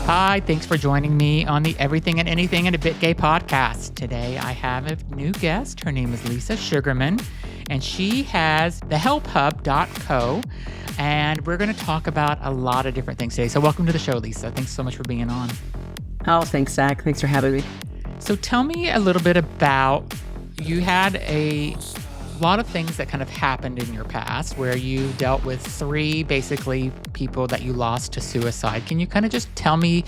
Hi, thanks for joining me on the Everything and Anything and a Bit Gay podcast. Today I have a new guest. Her name is Lisa Sugarman, and she has thehelphub.co, and we're going to talk about a lot of different things today. So welcome to the show, Lisa. Thanks so much for being on. Oh, thanks, Zach. Thanks for having me. So tell me a little bit about, you had a lot of things that kind of happened in your past where you dealt with three basically people that you lost to suicide. Can you kind of just tell me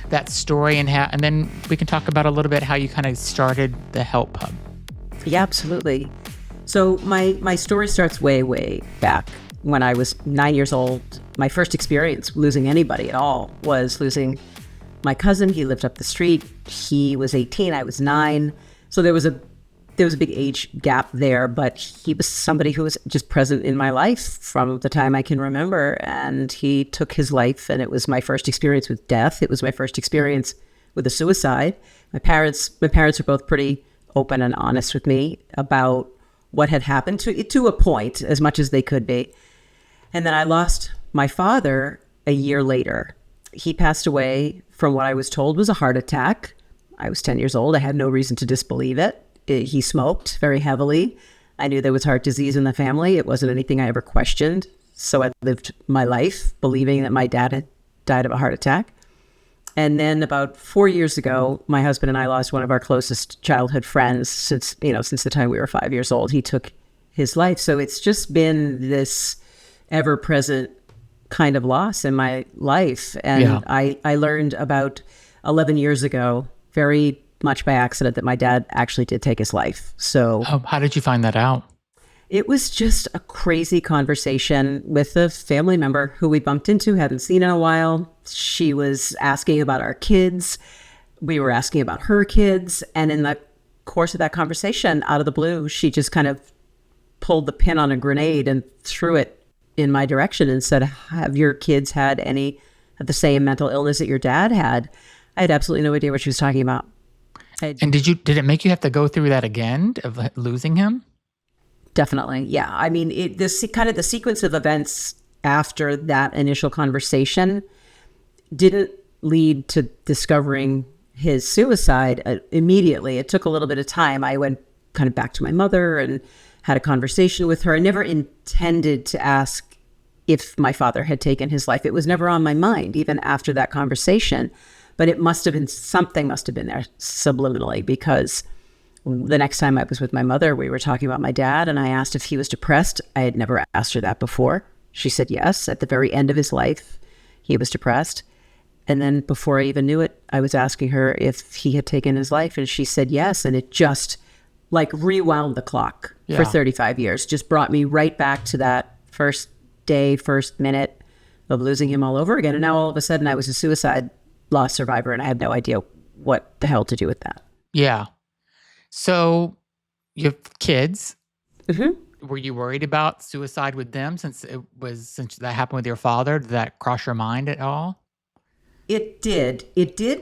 that story and then we can talk about a little bit how you kind of started the Help Hub? Yeah, absolutely. So my story starts way back when I was 9 years old. My first experience losing anybody at all was losing my cousin. He lived up the street. He was 18, I was 9. So there was a big age gap there, but he was somebody who was just present in my life from the time I can remember. And he took his life, and it was my first experience with death. It was my first experience with a suicide. My parents were both pretty open and honest with me about what had happened to a point, as much as they could be. And then I lost my father a year later. He passed away from what I was told was a heart attack. I was 10 years old. I had no reason to disbelieve it. He smoked very heavily. I knew there was heart disease in the family. It wasn't anything I ever questioned. So I lived my life believing that my dad had died of a heart attack. And then about 4 years ago, my husband and I lost one of our closest childhood friends since the time we were 5 years old. He took his life. So it's just been this ever-present kind of loss in my life. And yeah. I learned about 11 years ago, very much by accident, that my dad actually did take his life. So how did you find that out? It was just a crazy conversation with a family member who we bumped into, hadn't seen in a while. She was asking about our kids. We were asking about her kids. And in the course of that conversation, out of the blue, she just kind of pulled the pin on a grenade and threw it in my direction and said, have your kids had the same mental illness that your dad had? I had absolutely no idea what she was talking about. And did it make you have to go through that again of losing him? Definitely. Yeah. I mean, the sequence of events after that initial conversation didn't lead to discovering his suicide immediately. It took a little bit of time. I went kind of back to my mother and had a conversation with her. I never intended to ask if my father had taken his life. It was never on my mind, even after that conversation. But something must have been there subliminally, because the next time I was with my mother, we were talking about my dad, and I asked if he was depressed. I had never asked her that before. She said yes. At the very end of his life, he was depressed. And then before I even knew it, I was asking her if he had taken his life, and she said yes. And it just like rewound the clock for 35 years, just brought me right back to that first day, first minute of losing him all over again. And now all of a sudden I was a suicide loss survivor, and I had no idea what the hell to do with that. Yeah. So you have kids. Mm-hmm. Were you worried about suicide with them since that happened with your father? Did that cross your mind at all? It did,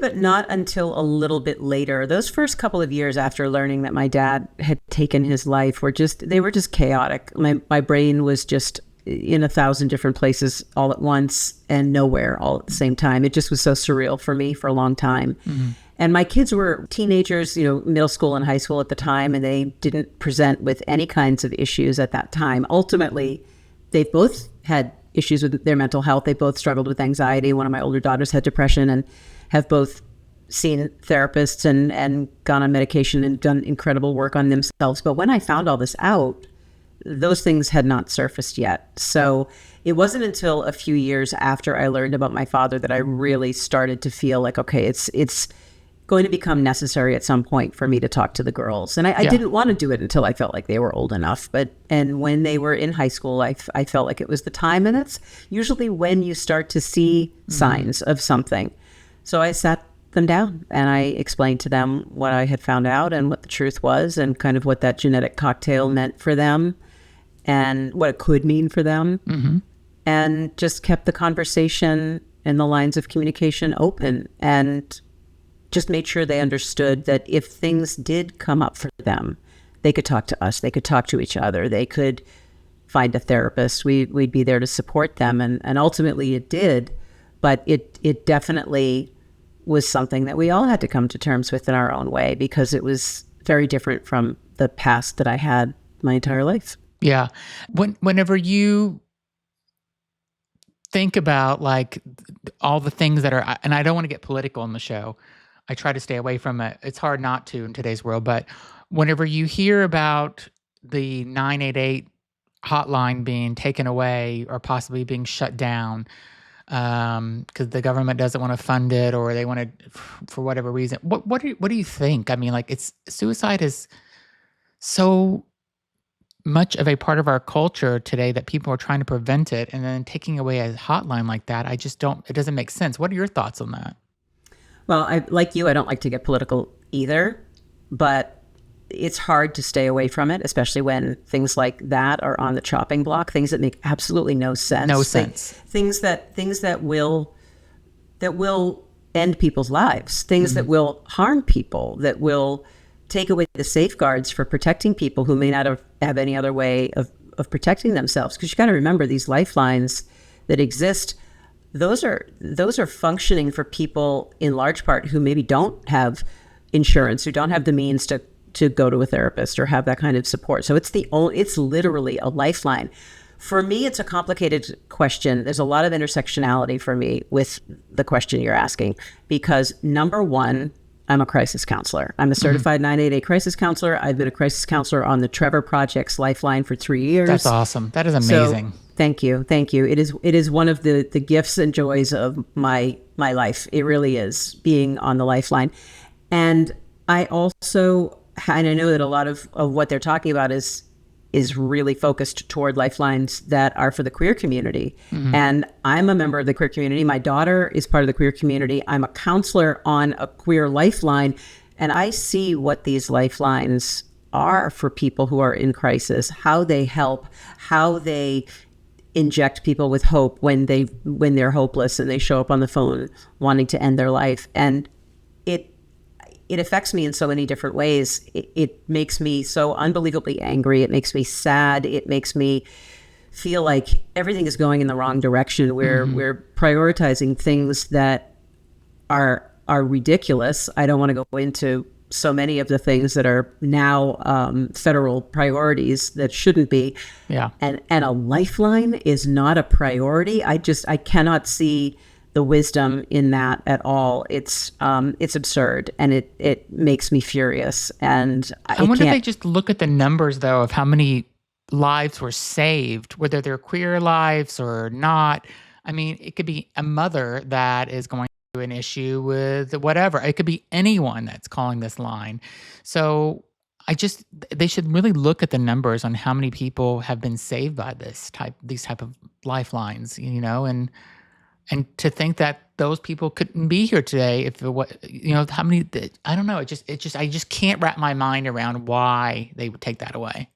but not until a little bit later. Those first couple of years after learning that my dad had taken his life were just chaotic. My brain was just in 1,000 different places all at once and nowhere all at the same time. It just was so surreal for me for a long time. Mm-hmm. And my kids were teenagers, middle school and high school at the time, and they didn't present with any kinds of issues at that time. Ultimately, they both had issues with their mental health. They both struggled with anxiety. One of my older daughters had depression, and have both seen therapists and gone on medication and done incredible work on themselves. But when I found all this out, those things had not surfaced yet. So it wasn't until a few years after I learned about my father that I really started to feel like, okay, it's going to become necessary at some point for me to talk to the girls. And I didn't want to do it until I felt like they were old enough. And when they were in high school, I felt like it was the time. And that's usually when you start to see signs of something. So I sat them down and I explained to them what I had found out and what the truth was, and kind of what that genetic cocktail meant for them and what it could mean for them. Mm-hmm. And just kept the conversation and the lines of communication open, and just made sure they understood that if things did come up for them, they could talk to us, they could talk to each other, they could find a therapist. We'd be there to support them. And ultimately it did, but it definitely was something that we all had to come to terms with in our own way, because it was very different from the past that I had my entire life. Yeah. Whenever you think about like all the things that are, and I don't want to get political on the show. I try to stay away from it. It's hard not to in today's world, but whenever you hear about the 988 hotline being taken away or possibly being shut down because the government doesn't want to fund it, or they want to for whatever reason, what do you think? I mean, like, it's suicide is so much of a part of our culture today that people are trying to prevent it, and then taking away a hotline like that, it doesn't make sense. What are your thoughts on that? Well, like you, I don't like to get political either, but it's hard to stay away from it, especially when things like that are on the chopping block, things that make absolutely no sense. No sense. Things that will end people's lives, things that will harm people, that will take away the safeguards for protecting people who may not have any other way of protecting themselves. Because you got to remember, these lifelines that exist, those are functioning for people in large part who maybe don't have insurance, who don't have the means to go to a therapist or have that kind of support. So it's literally a lifeline. For me, it's a complicated question. There's a lot of intersectionality for me with the question you're asking, because number one, I'm a crisis counselor. I'm a certified 988 crisis counselor. I've been a crisis counselor on the Trevor Project's Lifeline for 3 years. That's awesome. That is amazing. So, thank you. It is one of the gifts and joys of my life. It really is, being on the Lifeline. And I also, and I know that a lot of what they're talking about is really focused toward lifelines that are for the queer community. And I'm a member of the queer community. My daughter is part of the queer community. I'm a counselor on a queer lifeline, and I see what these lifelines are for people who are in crisis, how they help, how they inject people with hope when they're hopeless and they show up on the phone wanting to end their life. And it affects me in so many different ways. It makes me so unbelievably angry. It makes me sad. It makes me feel like everything is going in the wrong direction. We're prioritizing things that are ridiculous. I don't want to go into so many of the things that are now federal priorities that shouldn't be. Yeah. And a lifeline is not a priority. I cannot see the wisdom in that at all. It's absurd, and it makes me furious. And I wonder if they just look at the numbers, though, of how many lives were saved, whether they're queer lives or not. I mean, it could be a mother that is going through an issue with whatever. It could be anyone that's calling this line. So they should really look at the numbers on how many people have been saved by these type of lifelines, and to think that those people couldn't be here today if it was, how many, I don't know. I just can't wrap my mind around why they would take that away.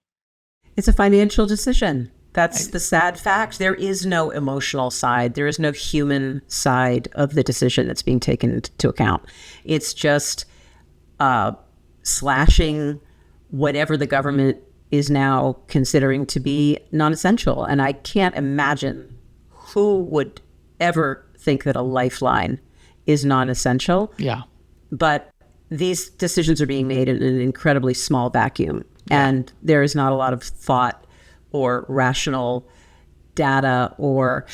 It's a financial decision. That's the sad fact. There is no emotional side. There is no human side of the decision that's being taken into account. It's just slashing whatever the government is now considering to be non-essential. And I can't imagine who would ever think that a lifeline is non-essential. Yeah. But these decisions are being made in an incredibly small vacuum. Yeah. And there is not a lot of thought or rational data or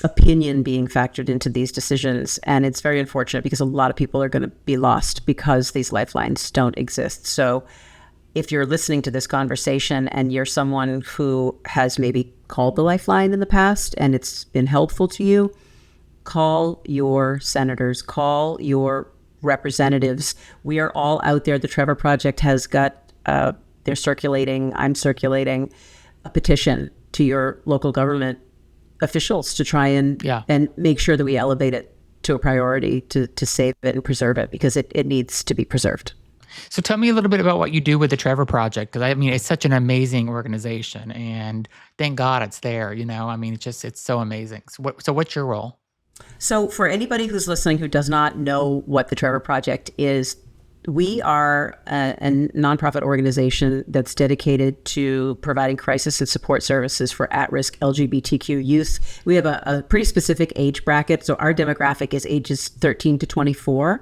opinion being factored into these decisions. And it's very unfortunate, because a lot of people are going to be lost because these lifelines don't exist. So if you're listening to this conversation and you're someone who has maybe called the Lifeline in the past and it's been helpful to you, call your senators, call your representatives. We are all out there. The Trevor Project has got, I'm circulating a petition to your local government officials to try and make sure that we elevate it to a priority to save it and preserve it, because it needs to be preserved. So tell me a little bit about what you do with the Trevor Project, because I mean, it's such an amazing organization, and thank God it's there. I mean, it's so amazing. So what's your role? So for anybody who's listening who does not know what the Trevor Project is, We are a nonprofit organization that's dedicated to providing crisis and support services for at-risk LGBTQ youth. We have a pretty specific age bracket, so our demographic is ages 13 to 24.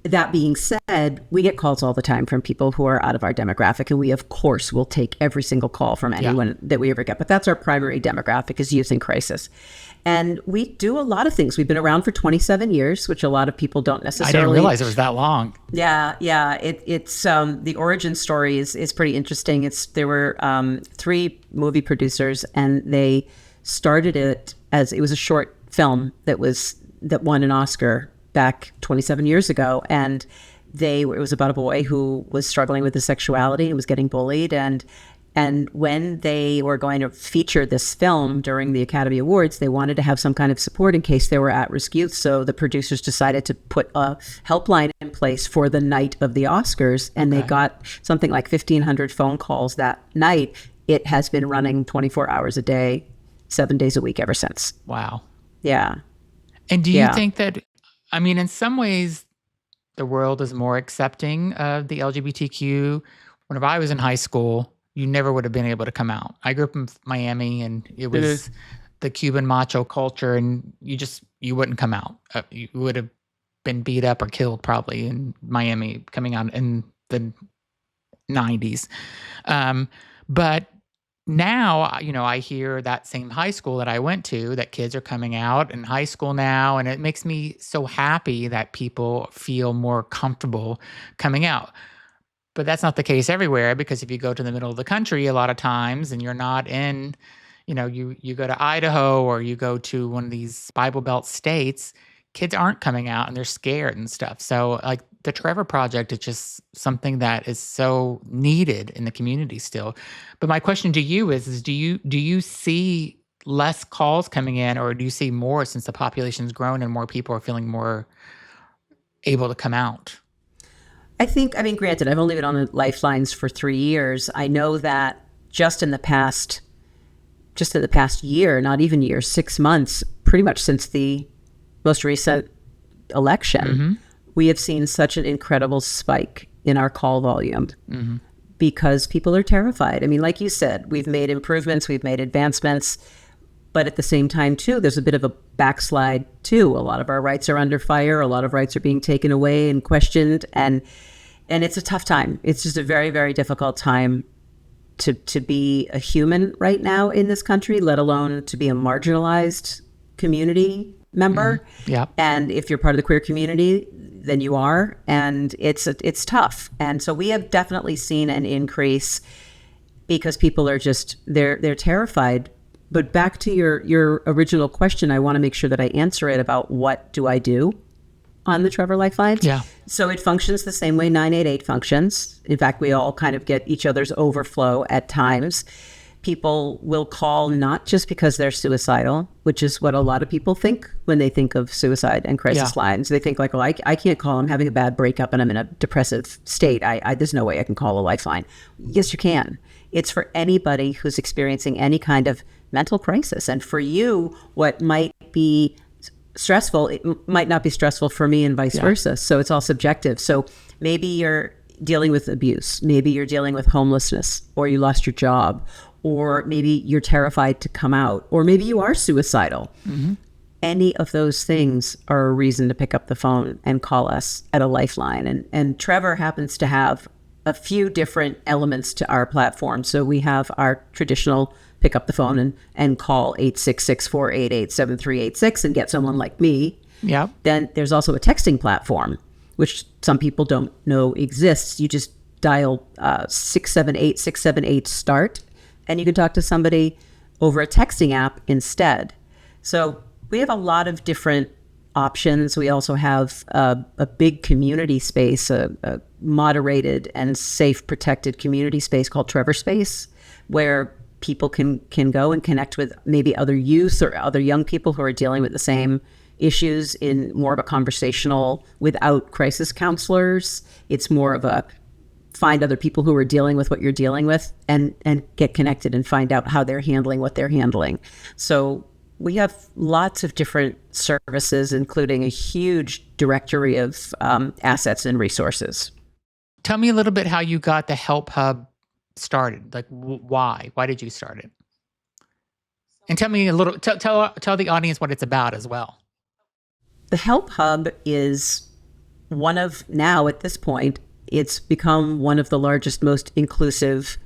That being said, we get calls all the time from people who are out of our demographic, and we, of course, will take every single call from anyone that we ever get. But that's our primary demographic, is youth in crisis. And we do a lot of things. We've been around for 27 years, which a lot of people don't necessarily... I didn't realize it was that long. Yeah. It's the origin story is pretty interesting. There were 3 movie producers, and they started it as, it was a short film that won an Oscar back 27 years ago. And it was about a boy who was struggling with his sexuality and was getting bullied. And when they were going to feature this film during the Academy Awards, they wanted to have some kind of support in case they were at-risk youth. So the producers decided to put a helpline in place for the night of the Oscars. And they got something like 1,500 phone calls that night. It has been running 24 hours a day, 7 days a week ever since. Wow. Yeah. And do you think that, I mean, in some ways, the world is more accepting of the LGBTQ? Whenever I was in high school, you never would have been able to come out. I grew up in Miami, and it was the Cuban macho culture, and you wouldn't come out. You would have been beat up or killed probably in Miami coming out in the 90s. But now, I hear that same high school that I went to, that kids are coming out in high school now, and it makes me so happy that people feel more comfortable coming out. But that's not the case everywhere, because if you go to the middle of the country a lot of times and you're not in, you go to Idaho or you go to one of these Bible Belt states, kids aren't coming out and they're scared and stuff. So like the Trevor Project is just something that is so needed in the community still. But my question to you is do you see less calls coming in, or do you see more since the population's grown and more people are feeling more able to come out? I mean, granted, I've only been on the Lifelines for 3 years. I know that just in the past year, not even year, 6 months, pretty much since the most recent election, we have seen such an incredible spike in our call volume because people are terrified. I mean, like you said, we've made improvements, we've made advancements, but at the same time, too, there's a bit of a backslide, too. A lot of our rights are under fire. A lot of rights are being taken away and questioned. And it's a tough time. It's just a very, very difficult time to be a human right now in this country, let alone to be a marginalized community member. Yeah. And if you're part of the queer community, then you are. And it's tough. And so we have definitely seen an increase because people are they're terrified. But back to your original question, I want to make sure that I answer it about what do I do on the Trevor Lifeline. Yeah. So it functions the same way 988 functions. In fact, we all kind of get each other's overflow at times. People will call not just because they're suicidal, which is what a lot of people think when they think of suicide and crisis lines. They think like, well, I can't call. I'm having a bad breakup and I'm in a depressive state. There's no way I can call a Lifeline. Yes, you can. It's for anybody who's experiencing any kind of mental crisis. And for you, what might be stressful, it might not be stressful for me and vice versa. So it's all subjective. So maybe you're dealing with abuse. Maybe you're dealing with homelessness, or you lost your job, or maybe you're terrified to come out, or maybe you are suicidal. Any of those things are a reason to pick up the phone and call us at a Lifeline. And Trevor happens to have a few different elements to our platform. So we have our traditional pick up the phone and call 866-488-7386 and get someone like me. Yeah. Then there's also a texting platform, which some people don't know exists. You just dial 678 start, and you can talk to somebody over a texting app instead. So we have a lot of different options. We also have a big community space, a moderated and safe, protected community space called Trevor Space, where people can go and connect with maybe other youth or other young people who are dealing with the same issues in more of a conversational, without crisis counselors. It's more of a find other people who are dealing with what you're dealing with and get connected and find out how they're handling what they're handling. So we have lots of different services, including a huge directory of assets and resources. tell me a little bit how you got the Help Hub started. Like, why? Why did you start it? And tell me a little. Tell the audience what it's about as well. The Help Hub is one of, now at this point, it's become one of the largest, most inclusive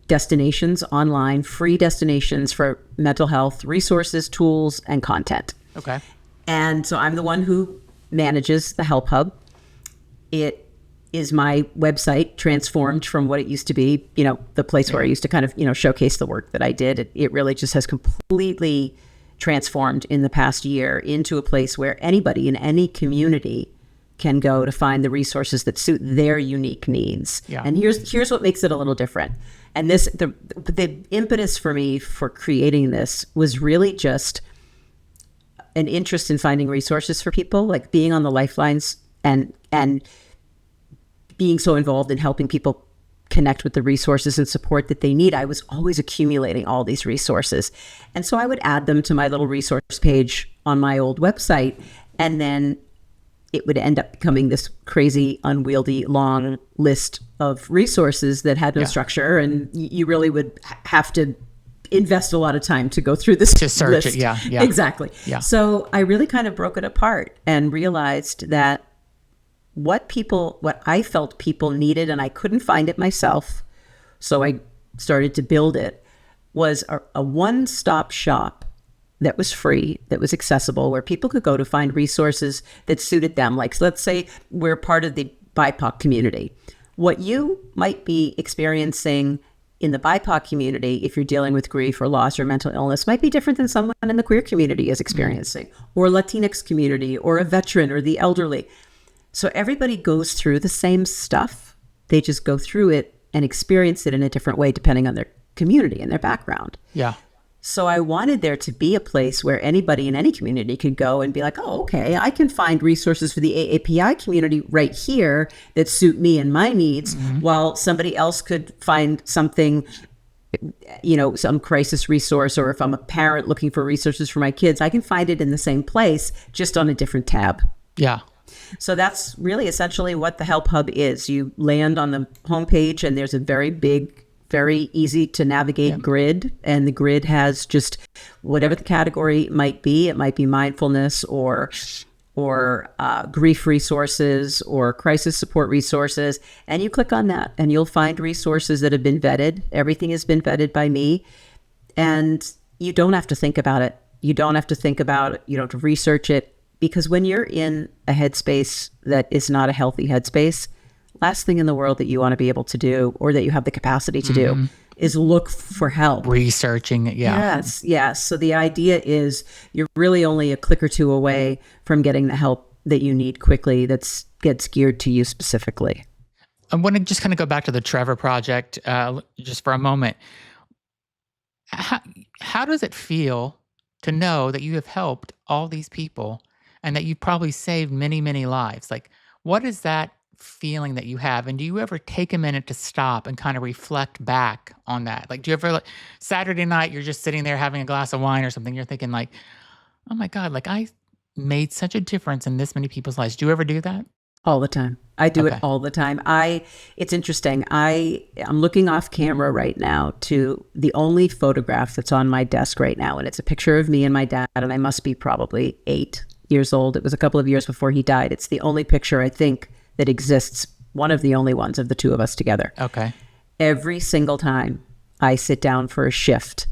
destinations online, free destinations for mental health resources, tools, and content. Okay. And so I'm the one who manages the Help Hub. It is my website transformed from what it used to be, the place where I used to kind of, showcase the work that I did. It really just has completely transformed in the past year into a place where anybody in any community can go to find the resources that suit their unique needs. Yeah. And here's what makes it a little different. And the impetus for me for creating this was really just an interest in finding resources for people, like being on the Lifelines and being so involved in helping people connect with the resources and support that they need. I was always accumulating all these resources. And so I would add them to my little resource page on my old website. And then it would end up becoming this crazy, unwieldy, long list of resources that had no structure. And you really would have to invest a lot of time to go through this to search list. it. Yeah. Exactly. Yeah. So I really kind of broke it apart and realized that what I felt people needed, and I couldn't find it myself, so I started to build it, was a one-stop shop that was free, that was accessible, where people could go to find resources that suited them. Like, let's say we're part of the BIPOC community. What you might be experiencing in the BIPOC community, if you're dealing with grief or loss or mental illness, might be different than someone in the queer community is experiencing, or Latinx community, or a veteran, or the elderly. So everybody goes through the same stuff. They just go through it and experience it in a different way depending on their community and their background. Yeah. So I wanted there to be a place where anybody in any community could go and be like, oh, okay, I can find resources for the AAPI community right here that suit me and my needs, while somebody else could find something, some crisis resource, or if I'm a parent looking for resources for my kids, I can find it in the same place, just on a different tab. Yeah. So that's really essentially what the Help Hub is. You land on the homepage and there's a very big, very easy to navigate grid. And the grid has just whatever the category might be. It might be mindfulness or grief resources or crisis support resources. And you click on that and you'll find resources that have been vetted. Everything has been vetted by me. And you don't have to think about it. You don't have to research it. Because when you're in a headspace that is not a healthy headspace, last thing in the world that you want to be able to do, or that you have the capacity to do, is look for help. Researching it, yeah. Yes. So the idea is you're really only a click or two away from getting the help that you need quickly that gets geared to you specifically. I want to just kind of go back to the Trevor Project just for a moment. How does it feel to know that you have helped all these people and that you probably saved many, many lives? Like, what is that feeling that you have? And do you ever take a minute to stop and kind of reflect back on that? Like, do you ever, like, Saturday night, you're just sitting there having a glass of wine or something, you're thinking like, oh my God, like I made such a difference in this many people's lives. Do you ever do that? All the time. I do it all the time. It's interesting. I'm looking off camera right now to the only photograph that's on my desk right now. And it's a picture of me and my dad. And I must be probably 8 years old. It was a couple of years before he died. It's the only picture I think that exists. One of the only ones of the two of us together. Okay. Every single time I sit down for a shift,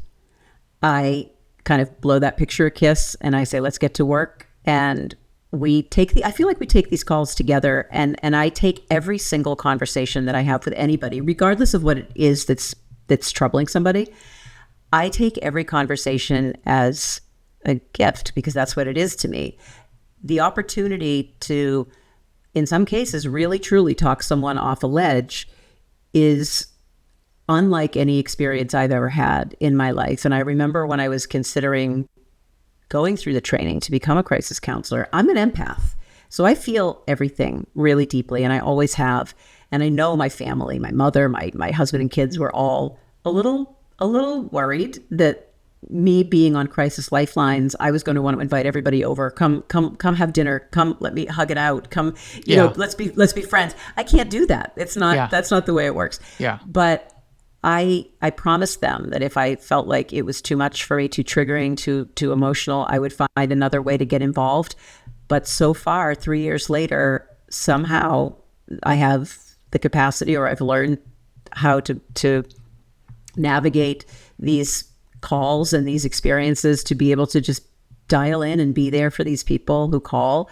I kind of blow that picture a kiss and I say, let's get to work. And I feel like we take these calls together, and I take every single conversation that I have with anybody, regardless of what it is that's troubling somebody. I take every conversation as a gift, because that's what it is to me. The opportunity to, in some cases, really truly talk someone off a ledge is unlike any experience I've ever had in my life. And I remember when I was considering going through the training to become a crisis counselor, I'm an empath. So I feel everything really deeply, and I always have. And I know my family, my mother, my husband and kids were all a little worried that me being on crisis lifelines, I was going to want to invite everybody over. Come have dinner. Come, let me hug it out. Come, you know, let's be friends. I can't do that. It's not, that's not the way it works. Yeah. But I promised them that if I felt like it was too much for me, too triggering, too emotional, I would find another way to get involved. But so far, 3 years later, somehow I have the capacity, or I've learned how to navigate these calls and these experiences to be able to just dial in and be there for these people who call.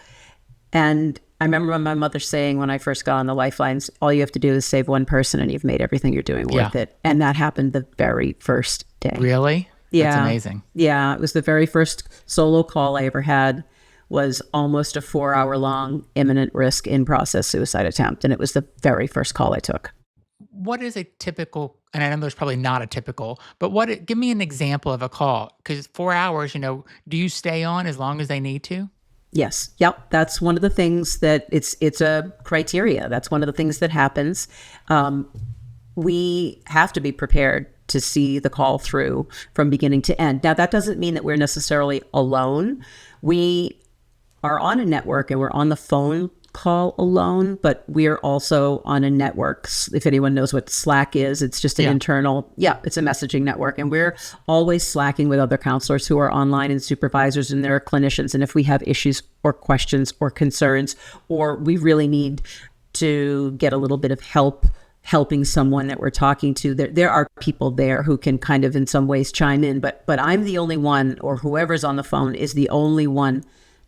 And I remember my mother saying when I first got on the Lifelines, all you have to do is save one person and you've made everything you're doing worth it. And that happened the very first day. Really? Yeah. That's amazing. Yeah. It was the very first solo call I ever had, was almost a 4-hour long imminent risk in process suicide attempt. And it was the very first call I took. What is a typical, and I know there's probably not a typical, but give me an example of a call? Because 4 hours, do you stay on as long as they need to? Yes. Yep. That's one of the things that it's a criteria. That's one of the things that happens. We have to be prepared to see the call through from beginning to end. Now, that doesn't mean that we're necessarily alone. We are on a network and we're on the phone call alone, but we're also on a network. If anyone knows what Slack is, it's just an internal, it's a messaging network. And we're always slacking with other counselors who are online and supervisors, and there are clinicians. And if we have issues or questions or concerns, or we really need to get a little bit of help helping someone that we're talking to, there are people there who can kind of in some ways chime in, but I'm the only one, or whoever's on the phone is the only one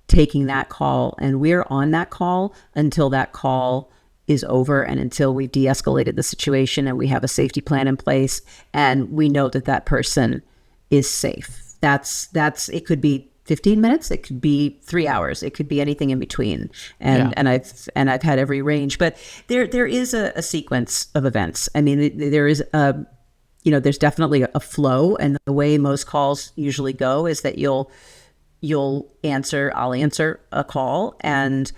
taking that call, and we're on that call until that call is over and until we've de-escalated the situation and we have a safety plan in place and we know that that person is safe. That's it could be 15 minutes, it could be 3 hours, it could be anything in between. And I've had every range, but there is a sequence of events. I mean, there is there's definitely a flow, and the way most calls usually go is that I'll answer a call, and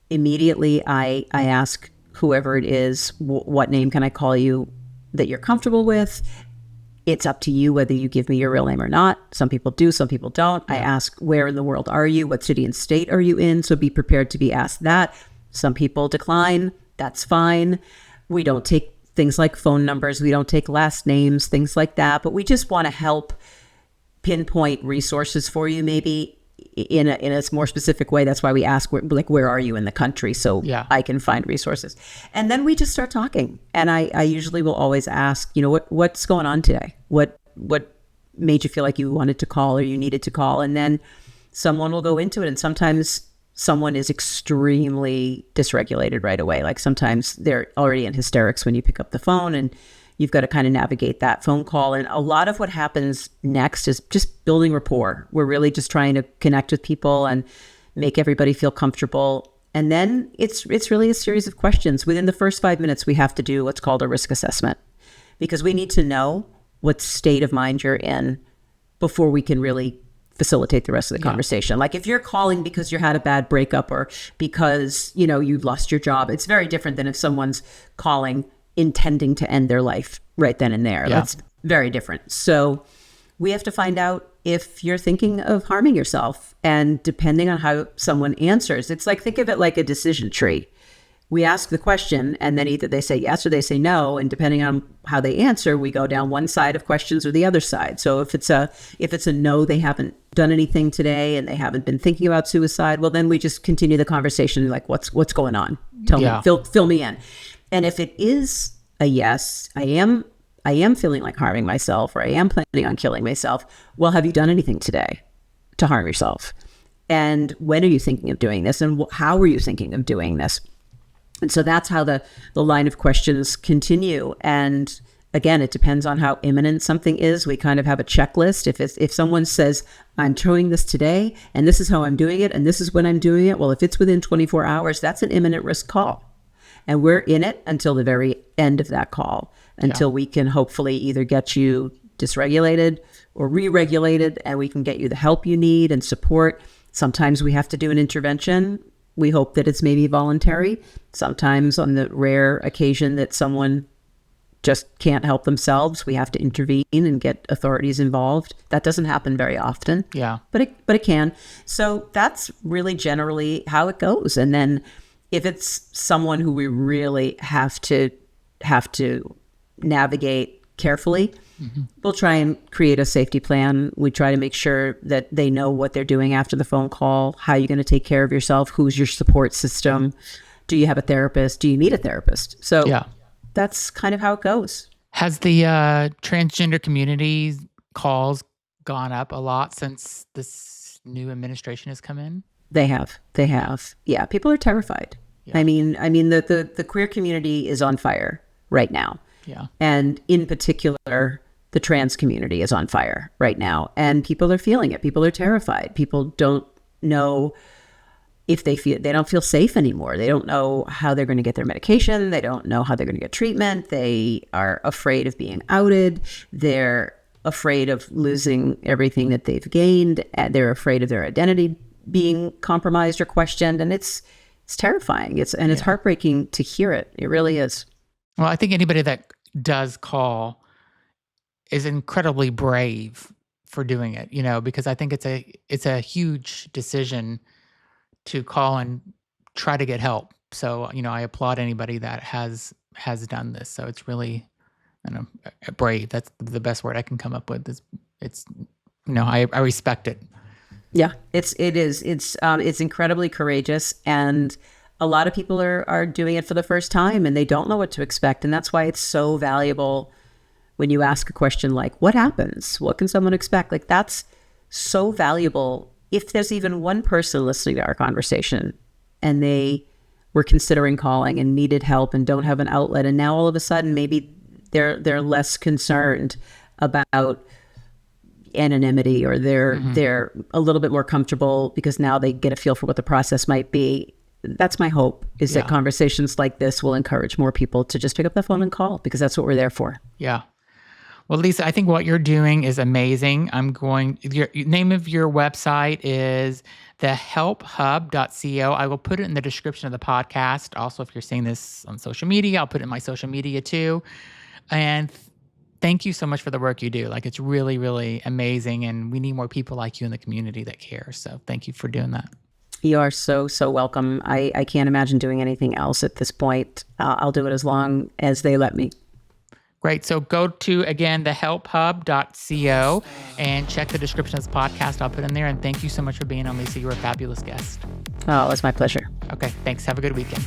immediately I ask whoever it is, what name can I call you that you're comfortable with? It's up to you whether you give me your real name or not. Some people do, some people don't. I ask, where in the world are you? What city and state are you in? So be prepared to be asked that. Some people decline. That's fine. We don't take things like phone numbers. We don't take last names, things like that. But we just want to help pinpoint resources for you, maybe in a more specific way. That's why we ask, where are you in the country, so I can find resources. And then we just start talking. And I usually will always ask, what's going on today? What made you feel like you wanted to call or you needed to call? And then someone will go into it. And sometimes someone is extremely dysregulated right away. Like sometimes they're already in hysterics when you pick up the phone, and you've got to kind of navigate that phone call. And a lot of what happens next is just building rapport. We're really just trying to connect with people and make everybody feel comfortable. And then it's really a series of questions. Within the first 5 minutes, we have to do what's called a risk assessment, because we need to know what state of mind you're in before we can really facilitate the rest of the conversation. Like if you're calling because you had a bad breakup or because, you lost your job, it's very different than if someone's calling intending to end their life right then and there. That's very different. So we have to find out if you're thinking of harming yourself. And depending on how someone answers, it's like, think of it like a decision tree. We ask the question and then either they say yes or they say no. And depending on how they answer, we go down one side of questions or the other side. So if it's a no, they haven't done anything today and they haven't been thinking about suicide, well, then we just continue the conversation. Like, what's going on? Tell me, fill me in. And if it is a yes, I am feeling like harming myself, or I am planning on killing myself. Well, have you done anything today to harm yourself? And when are you thinking of doing this? And how are you thinking of doing this? And so that's how the line of questions continue. And again, it depends on how imminent something is. We kind of have a checklist. If someone says, I'm doing this today, and this is how I'm doing it, and this is when I'm doing it, well, if it's within 24 hours, that's an imminent risk call. And we're in it until the very end of that call, until we can hopefully either get you dysregulated or re-regulated, and we can get you the help you need and support. Sometimes we have to do an intervention. We hope that it's maybe voluntary. Sometimes on the rare occasion that someone just can't help themselves. We have to intervene and get authorities involved. That doesn't happen very often. Yeah. But it can. So that's really generally how it goes. And then if it's someone who we really have to navigate carefully, we'll try and create a safety plan. We try to make sure that they know what they're doing after the phone call, how you're going to take care of yourself, who's your support system, do you have a therapist, do you need a therapist? So that's kind of how it goes. Has the transgender community calls gone up a lot since this new administration has come in? They have. Yeah, people are terrified. Yeah. I mean, the queer community is on fire right now. Yeah. And in particular, the trans community is on fire right now. And people are feeling it. People are terrified. People don't know if they don't feel safe anymore. They don't know how they're going to get their medication. They don't know how they're going to get treatment. They are afraid of being outed. They're afraid of losing everything that they've gained. They're afraid of their identity being compromised or questioned. And it's terrifying. It's heartbreaking to hear it. It really is. Well, I think anybody that does call is incredibly brave for doing it, because I think it's a huge decision to call and try to get help. So, I applaud anybody that has done this. So it's really, brave. That's the best word I can come up with. I respect it. Yeah, it is. It's incredibly courageous, and a lot of people are doing it for the first time and they don't know what to expect. And that's why it's so valuable when you ask a question like, what happens? What can someone expect? Like, that's so valuable. If there's even one person listening to our conversation and they were considering calling and needed help and don't have an outlet, and now all of a sudden maybe they're less concerned about anonymity, or they're a little bit more comfortable because now they get a feel for what the process might be. That's my hope, is that conversations like this will encourage more people to just pick up the phone and call, because that's what we're there for. Yeah. Well, Lisa, I think what you're doing is amazing. Your name of your website is thehelphub.co. I will put it in the description of the podcast. Also, if you're seeing this on social media, I'll put it in my social media too. And thank you so much for the work you do. Like, it's really, really amazing. And we need more people like you in the community that care. So thank you for doing that. You are so, so welcome. I can't imagine doing anything else at this point. I'll do it as long as they let me. Great. So go to, again, thehelphub.co and check the description of this podcast. I'll put in there. And thank you so much for being on, Lisa. You were a fabulous guest. Oh, it was my pleasure. Okay. Thanks. Have a good weekend.